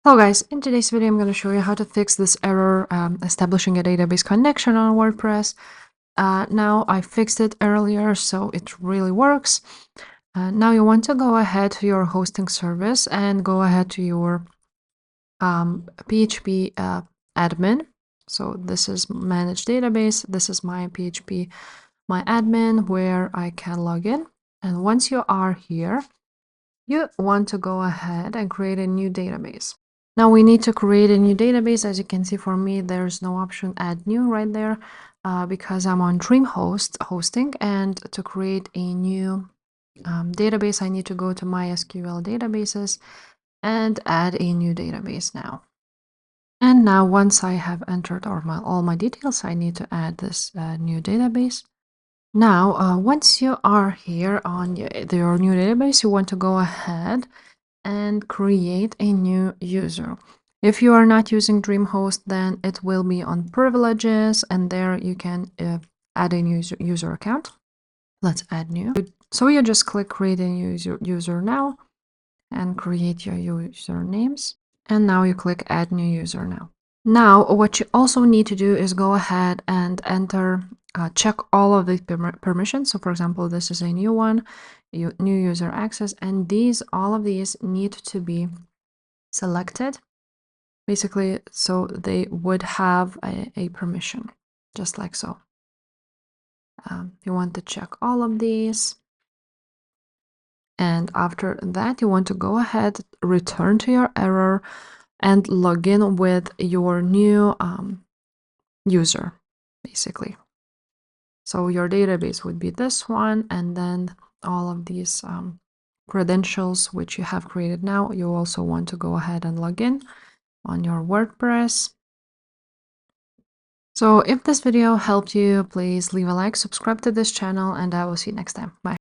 Hello guys, in today's video I'm going to show you how to fix this error establishing a database connection on WordPress. Now I fixed it earlier, so it really works. Now you want to go ahead to your hosting service and go ahead to your PHP admin. So this is manage database. This is my PHP, my admin, where I can log in. And once you are here, you want to go ahead and create a new database. Now we need to create a new database. As you can see, for me, there's no option add new right there because I'm on DREAMHOST hosting. And to create a new database, I need to go to MySQL databases and add a new database now. And now once I have entered all my details, I need to add this new database. Now, once you are here on your new database, you want to go ahead and create a new user. If you are not using DreamHost, then it will be on privileges, and there you can add a new user account. Let's add new. So you just click create a new user now and create your usernames. And now you click add new user now. Now, what you also need to do is go ahead and enter, check all of the permissions. So for example, this is a new one, new user access, and all of these need to be selected, basically, so they would have a permission, just like so. You want to check all of these. And after that, you want to go ahead, return to your error, and log in with your new user, basically. So your database would be this one, and then all of these credentials which you have created now, you also want to go ahead and log in on your WordPress. So if this video helped you, please leave a like, subscribe to this channel, and I will see you next time. Bye.